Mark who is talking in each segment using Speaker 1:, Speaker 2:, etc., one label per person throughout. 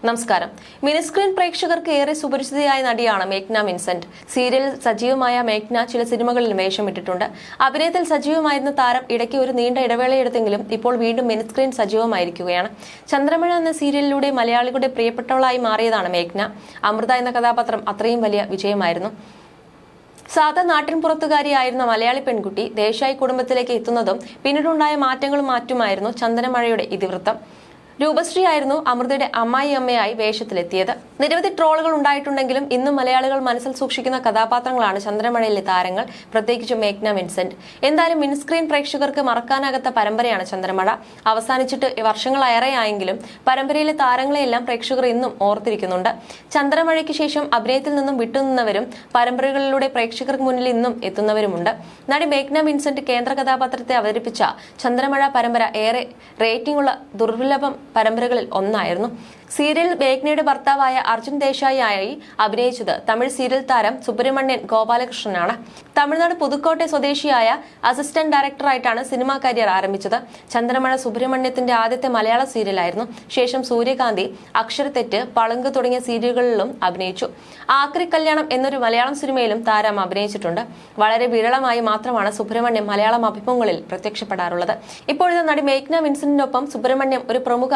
Speaker 1: നമസ്കാരം. മിനിസ്ക്രീൻ പ്രേക്ഷകർക്ക് ഏറെ സുപരിചിതയായ നടിയാണ് മേഘ്ന വിൻസെന്റ്. സീരിയലിൽ സജീവമായ മേഘ്ന ചില സിനിമകളിൽ വേഷമിട്ടിട്ടുണ്ട്. അഭിനയത്തിൽ സജീവമായിരുന്ന താരം ഇടയ്ക്ക് ഒരു നീണ്ട ഇടവേളയെടുത്തെങ്കിലും ഇപ്പോൾ വീണ്ടും മിനിസ്ക്രീൻ സജീവമായിരിക്കുകയാണ്. ചന്ദ്രമഴ എന്ന സീരിയലിലൂടെ മലയാളികളുടെ പ്രിയപ്പെട്ടവളായി മാറിയതാണ് മേഘ്ന. അമൃത എന്ന കഥാപാത്രം അത്രയും വലിയ വിജയമായിരുന്നു. സാധാ നാട്ടിൻപുറത്തുകാരിയായിരുന്ന മലയാളി പെൺകുട്ടി ദേശായി കുടുംബത്തിലേക്ക് എത്തുന്നതും പിന്നീടുണ്ടായ മാറ്റങ്ങളും മാറ്റുമായിരുന്നു ചന്ദനമഴയുടെ ഇതിവൃത്തം. രൂപശ്രീ ആയിരുന്നു അമൃതയുടെ അമ്മായിയമ്മയായി വേഷത്തിലെത്തിയത്. നിരവധി ട്രോളുകൾ ഉണ്ടായിട്ടുണ്ടെങ്കിലും ഇന്നും മലയാളികൾ മനസ്സിൽ സൂക്ഷിക്കുന്ന കഥാപാത്രങ്ങളാണ് ചന്ദ്രമഴയിലെ താരങ്ങൾ, പ്രത്യേകിച്ചും മേഘ്ന വിൻസെന്റ്. എന്തായാലും മിനിസ്ക്രീൻ പ്രേക്ഷകർക്ക് മറക്കാനാകാത്ത പരമ്പരയാണ് ചന്ദ്രമഴ. അവസാനിച്ചിട്ട് വർഷങ്ങളേറെയായെങ്കിലും പരമ്പരയിലെ താരങ്ങളെയെല്ലാം പ്രേക്ഷകർ ഇന്നും ഓർത്തിരിക്കുന്നുണ്ട്. ചന്ദ്രമഴയ്ക്ക് ശേഷം അഭിനയത്തിൽ നിന്നും വിട്ടുനിന്നവരും പരമ്പരകളിലൂടെ പ്രേക്ഷകർക്ക് മുന്നിൽ ഇന്നും എത്തുന്നവരുമുണ്ട്. നടി മേഘ്ന വിൻസെന്റ് കേന്ദ്ര കഥാപാത്രത്തെ അവതരിപ്പിച്ച ചന്ദ്രമഴ പരമ്പര ഏറെ റേറ്റിംഗുള്ള ദുർലഭം പരമ്പരകളിൽ ഒന്നായിരുന്നു. സീരിയൽ മേഘ്നയുടെ ഭർത്താവായ അർജുൻ ദേശായിയായി അഭിനയിച്ചത് തമിഴ് സീരിയൽ താരം സുബ്രഹ്മണ്യൻ ഗോപാലകൃഷ്ണനാണ്. തമിഴ്നാട് പുതുക്കോട്ടെ സ്വദേശിയായ അസിസ്റ്റന്റ് ഡയറക്ടറായിട്ടാണ് സിനിമാ കരിയർ ആരംഭിച്ചത്. ചന്ദ്രമഴ സുബ്രഹ്മണ്യത്തിന്റെ ആദ്യത്തെ മലയാള സീരിയലായിരുന്നു. ശേഷം സൂര്യകാന്തി, അക്ഷരത്തെറ്റ്, പളുങ്ക് തുടങ്ങിയ സീരിയലുകളിലും അഭിനയിച്ചു. ആക്രി കല്യാണം എന്നൊരു മലയാളം സിനിമയിലും താരം അഭിനയിച്ചിട്ടുണ്ട്. വളരെ വിരളമായി മാത്രമാണ് സുബ്രഹ്മണ്യം മലയാളം അഭിമുഖങ്ങളിൽ പ്രത്യക്ഷപ്പെടാറുള്ളത്. ഇപ്പോഴത്തെ നടി മേഘ്ന വിൻസെന്റിനൊപ്പം സുബ്രഹ്മണ്യം ഒരു പ്രമുഖ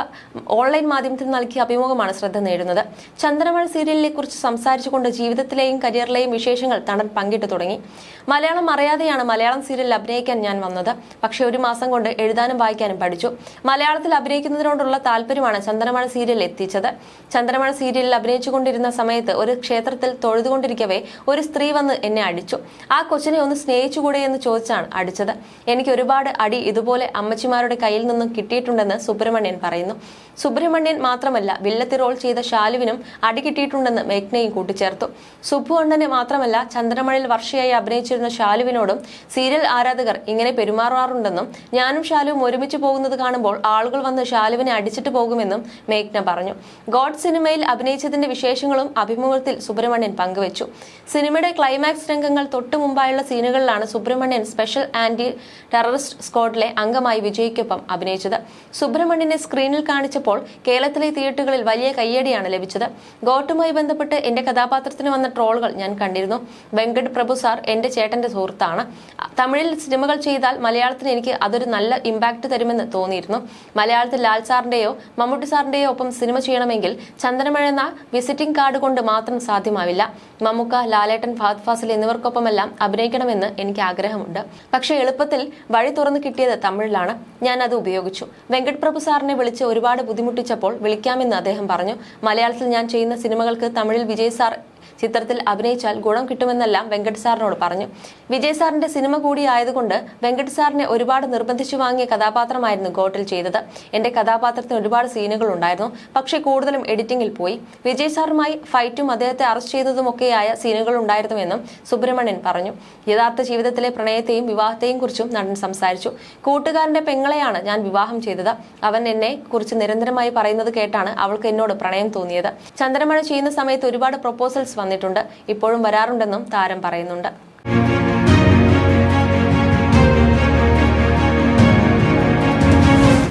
Speaker 1: ഓൺലൈൻ മാധ്യമത്തിൽ നൽകിയ അഭിമുഖമാണ് ശ്രദ്ധ നേടുന്നത്. ചന്ദ്രമഴ സീരിയലിനെ കുറിച്ച് സംസാരിച്ചുകൊണ്ട് ജീവിതത്തിലെയും കരിയറിലെയും വിശേഷങ്ങൾ നടൻ പങ്കിട്ടു തുടങ്ങി. മലയാളം അറിയാതെയാണ് മലയാളം സീരിയലിൽ അഭിനയിക്കാൻ ഞാൻ വന്നത്. പക്ഷെ ഒരു മാസം കൊണ്ട് എഴുതാനും വായിക്കാനും പഠിച്ചു. മലയാളത്തിൽ അഭിനയിക്കുന്നതിനോടുള്ള താല്പര്യമാണ് ചന്ദ്രമഴ സീരിയലിൽ എത്തിച്ചത്. ചന്ദ്രമഴ സീരിയലിൽ അഭിനയിച്ചുകൊണ്ടിരുന്ന സമയത്ത് ഒരു ക്ഷേത്രത്തിൽ തൊഴുതുകൊണ്ടിരിക്കവേ ഒരു സ്ത്രീ വന്ന് എന്നെ അടിച്ചു. ആ കൊച്ചിനെ ഒന്ന് സ്നേഹിച്ചുകൂടെ എന്ന് ചോദിച്ചാണ് അടിച്ചത്. എനിക്ക് ഒരുപാട് അടി ഇതുപോലെ അമ്മച്ചിമാരുടെ കയ്യിൽ നിന്നും കിട്ടിയിട്ടുണ്ടെന്ന് സുബ്രഹ്മണ്യൻ പറയുന്നു. സുബ്രഹ്മണ്യൻ മാത്രമല്ല, വില്ലത്തി റോൾ ചെയ്ത ശാലുവിനും അടി കിട്ടിയിട്ടുണ്ടെന്ന് മേഘ്നയും കൂട്ടിച്ചേർത്തു. സുബ്ബു അണ്ണന് മാത്രമല്ല, ചന്ദ്രമഴയിൽ വർഷയായി അഭിനയിച്ചിരുന്ന ശാലുവിനോടും സീരിയൽ ആരാധകർ ഇങ്ങനെ പെരുമാറാറുണ്ടെന്നും ഞാനും ശാലുവും ഒരുമിച്ച് പോകുന്നത് കാണുമ്പോൾ ആളുകൾ വന്ന് ശാലുവിനെ അടിച്ചിട്ട് പോകുമെന്നും മേഘ്ന പറഞ്ഞു. ഗോഡ് സിനിമയിൽ അഭിനയിച്ചതിന്റെ വിശേഷങ്ങളും അഭിമുഖത്തിൽ സുബ്രഹ്മണ്യൻ പങ്കുവച്ചു. സിനിമയുടെ ക്ലൈമാക്സ് രംഗങ്ങൾ തൊട്ടു മുമ്പായുള്ള സീനുകളിലാണ് സുബ്രഹ്മണ്യൻ സ്പെഷ്യൽ ആന്റി ടെററിസ്റ്റ് സ്ക്വാഡിലെ അംഗമായി വിജയ്ക്കൊപ്പം അഭിനയിച്ചത്. സുബ്രഹ്മണ്യനെ സ്ക്രീനിൽ കാണിച്ചപ്പോൾ കേരളത്തിലെ തിയേറ്ററുകളിൽ വലിയ കയ്യടിയാണ് ലഭിച്ചത്. ഗോട്ടുമായി ബന്ധപ്പെട്ട് എന്റെ കഥാപാത്രത്തിന് വന്ന ട്രോളുകൾ ഞാൻ കണ്ടിരുന്നു. വെങ്കട് പ്രഭു സാർ എന്റെ ചേട്ടന്റെ സുഹൃത്താണ്. തമിഴിൽ സിനിമകൾ ചെയ്താൽ മലയാളത്തിന് എനിക്ക് അതൊരു നല്ല ഇമ്പാക്ട് തരുമെന്ന് തോന്നിയിരുന്നു. മലയാളത്തിൽ ലാൽ സാറിന്റെയോ മമ്മൂട്ടി സാറിന്റെയോ ഒപ്പം സിനിമ ചെയ്യണമെങ്കിൽ ചന്ദ്രമഴ എന്ന വിസിറ്റിംഗ് കാർഡ് കൊണ്ട് മാത്രം സാധ്യമാവില്ല. മമ്മൂക്ക, ലാലേട്ടൻ, ഫഹദ് ഫാസിൽ എന്നിവർക്കൊപ്പമെല്ലാം അഭിനയിക്കണമെന്ന് എനിക്ക് ആഗ്രഹമുണ്ട്. പക്ഷേ എളുപ്പത്തിൽ വഴി തുറന്നു കിട്ടിയത് തമിഴിലാണ്. ഞാൻ അത് ഉപയോഗിച്ചു. വെങ്കട് പ്രഭു സാറിനെ വിളിച്ച് ഒരുപാട് ബുദ്ധിമുട്ടിച്ചപ്പോൾ വിളിക്കാമെന്ന് അദ്ദേഹം പറഞ്ഞു. മലയാളത്തിൽ ഞാൻ ചെയ്യുന്ന സിനിമകൾക്ക് തമിഴിൽ വിജയ് സാർ ചിത്രത്തിൽ അഭിനയിച്ചാൽ ഗുണം കിട്ടുമെന്നെല്ലാം വെങ്കട് സാറിനോട് പറഞ്ഞു. വിജയ് സാറിന്റെ സിനിമ കൂടി ആയതുകൊണ്ട് വെങ്കട് സാറിനെ ഒരുപാട് നിർബന്ധിച്ചു വാങ്ങിയ കഥാപാത്രമായിരുന്നു ഗോട്ടിൽ ചെയ്തത്. എന്റെ കഥാപാത്രത്തിന് ഒരുപാട് സീനുകൾ ഉണ്ടായിരുന്നു. പക്ഷേ കൂടുതലും എഡിറ്റിംഗിൽ പോയി. വിജയ് സാറുമായി ഫൈറ്റും അദ്ദേഹത്തെ അറസ്റ്റ് ചെയ്തതുമൊക്കെയായ സീനുകൾ ഉണ്ടായിരുന്നുവെന്നും സുബ്രഹ്മണ്യൻ പറഞ്ഞു. യഥാർത്ഥ ജീവിതത്തിലെ പ്രണയത്തെയും വിവാഹത്തെയും കുറിച്ചും നടൻ സംസാരിച്ചു. കൂട്ടുകാരന്റെ പെങ്ങളെയാണ് ഞാൻ വിവാഹം ചെയ്തത്. അവൻ എന്നെ കുറിച്ച് നിരന്തരമായി പറയുന്നത് കേട്ടാണ് അവൾക്ക് എന്നോട് പ്രണയം തോന്നിയത്. ചന്ദ്രമഴ ചെയ്യുന്ന സമയത്ത് ഒരുപാട് പ്രൊപ്പോസൽസ് വന്നിട്ടുണ്ട്. ഇപ്പോഴും വരാറുണ്ടെന്നും താരം പറയുന്നുണ്ട്.